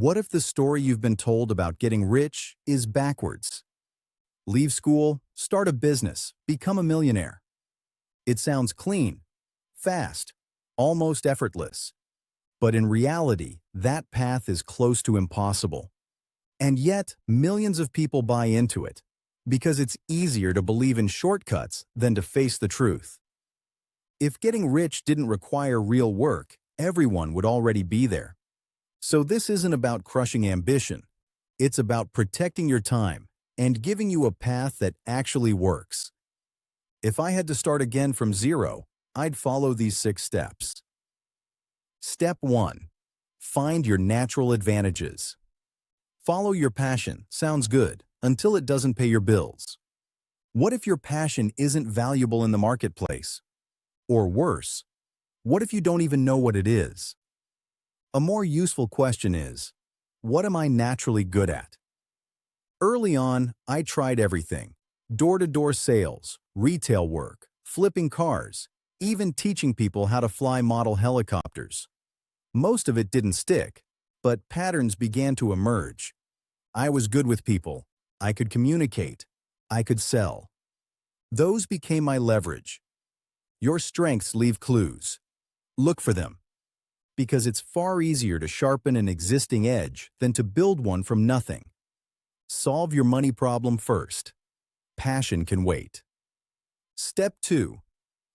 What if the story you've been told about getting rich is backwards? Leave school, start a business, become a millionaire. It sounds clean, fast, almost effortless. But in reality, that path is close to impossible. And yet, millions of people buy into it, because it's easier to believe in shortcuts than to face the truth. If getting rich didn't require real work, everyone would already be there. So this isn't about crushing ambition. It's about protecting your time and giving you a path that actually works. If I had to start again from zero, I'd follow these 6 steps. Step 1. Find your natural advantages. Follow your passion, sounds good, until it doesn't pay your bills. What if your passion isn't valuable in the marketplace? Or worse, what if you don't even know what it is? A more useful question is, what am I naturally good at? Early on, I tried everything: door-to-door sales, retail work, flipping cars, even teaching people how to fly model helicopters. Most of it didn't stick, but patterns began to emerge. I was good with people. I could communicate. I could sell. Those became my leverage. Your strengths leave clues. Look for them. Because it's far easier to sharpen an existing edge than to build one from nothing. Solve your money problem first. Passion can wait. Step 2.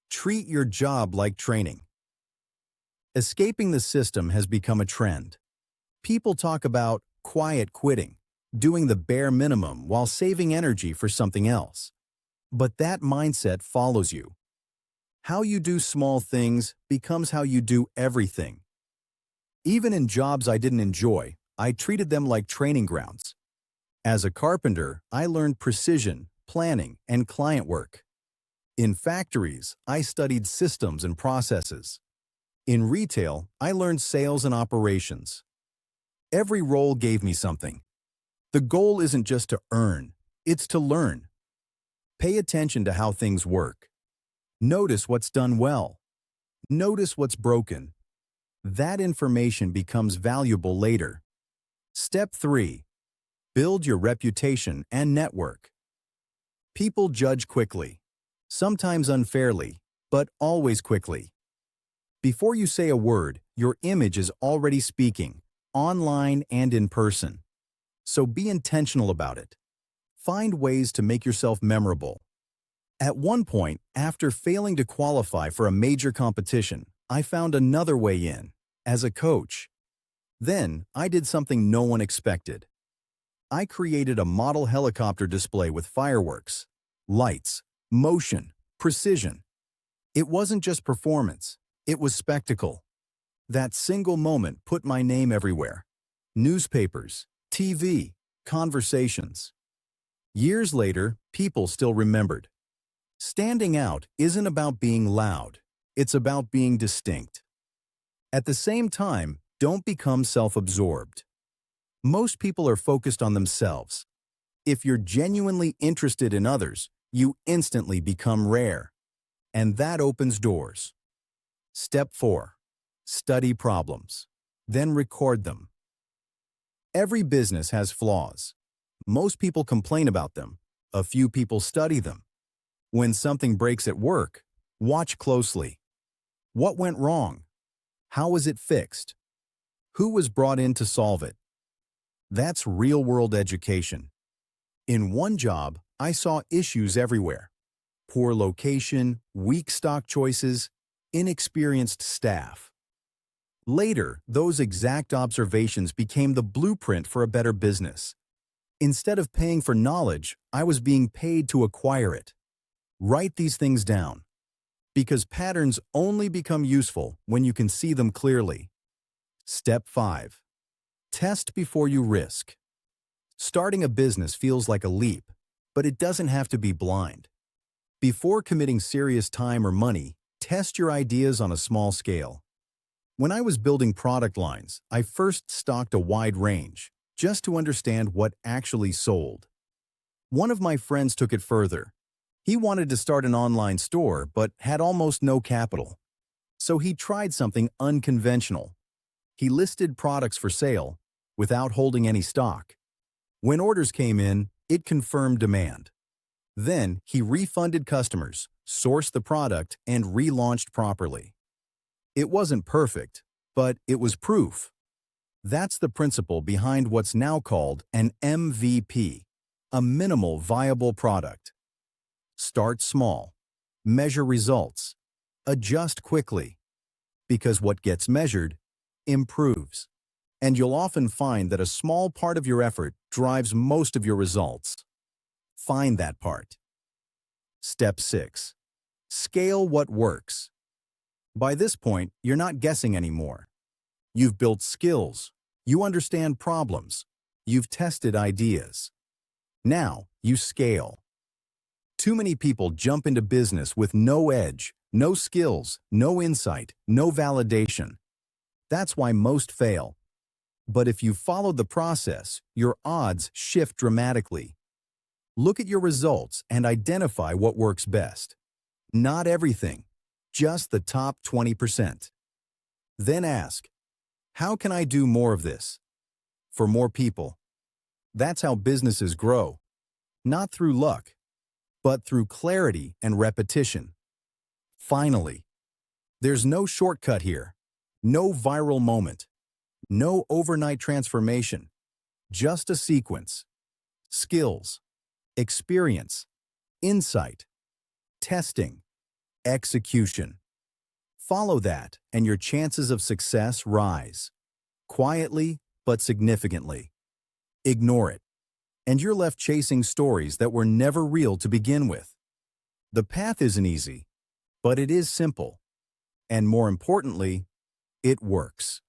Treat your job like training. Escaping the system has become a trend. People talk about quiet quitting, doing the bare minimum while saving energy for something else. But that mindset follows you. How you do small things becomes how you do everything. Even in jobs I didn't enjoy, I treated them like training grounds. As a carpenter, I learned precision, planning, and client work. In factories, I studied systems and processes. In retail, I learned sales and operations. Every role gave me something. The goal isn't just to earn, it's to learn. Pay attention to how things work. Notice what's done well. Notice what's broken. That information becomes valuable later. Step 3. Build your reputation and network. People judge quickly, sometimes unfairly, but always quickly. Before you say a word, your image is already speaking, online and in person. So be intentional about it. Find ways to make yourself memorable. At one point, after failing to qualify for a major competition, I found another way in, as a coach. Then, I did something no one expected. I created a model helicopter display with fireworks, lights, motion, precision. It wasn't just performance, it was spectacle. That single moment put my name everywhere. Newspapers, TV, conversations. Years later, people still remembered. Standing out isn't about being loud, it's about being distinct. At the same time, don't become self-absorbed. Most people are focused on themselves. If you're genuinely interested in others, you instantly become rare. And that opens doors. Step 4. Study problems. Then record them. Every business has flaws. Most people complain about them. A few people study them. When something breaks at work, watch closely. What went wrong? How was it fixed? Who was brought in to solve it? That's real-world education. In one job, I saw issues everywhere. Poor location, weak stock choices, inexperienced staff. Later, those exact observations became the blueprint for a better business. Instead of paying for knowledge, I was being paid to acquire it. Write these things down. Because patterns only become useful when you can see them clearly. Step 5. Test before you risk. Starting a business feels like a leap, but it doesn't have to be blind. Before committing serious time or money, test your ideas on a small scale. When I was building product lines, I first stocked a wide range, just to understand what actually sold. One of my friends took it further. He wanted to start an online store, but had almost no capital. So he tried something unconventional. He listed products for sale, without holding any stock. When orders came in, it confirmed demand. Then he refunded customers, sourced the product, and relaunched properly. It wasn't perfect, but it was proof. That's the principle behind what's now called an MVP, a minimal viable product. Start small, measure results, adjust quickly, because what gets measured improves. And you'll often find that a small part of your effort drives most of your results. Find that part. Step 6. Scale what works. By this point, you're not guessing anymore. You've built skills. You understand problems. You've tested ideas. Now, you scale. Too many people jump into business with no edge, no skills, no insight, no validation. That's why most fail. But if you follow the process, your odds shift dramatically. Look at your results and identify what works best. Not everything, just the top 20%. Then ask, how can I do more of this? For more people. That's how businesses grow. Not through luck, but through clarity and repetition. Finally, there's no shortcut here, no viral moment, no overnight transformation, just a sequence. Skills, experience, insight, testing, execution. Follow that, and your chances of success rise. Quietly, but significantly. Ignore it, and you're left chasing stories that were never real to begin with. The path isn't easy, but it is simple. And more importantly, it works.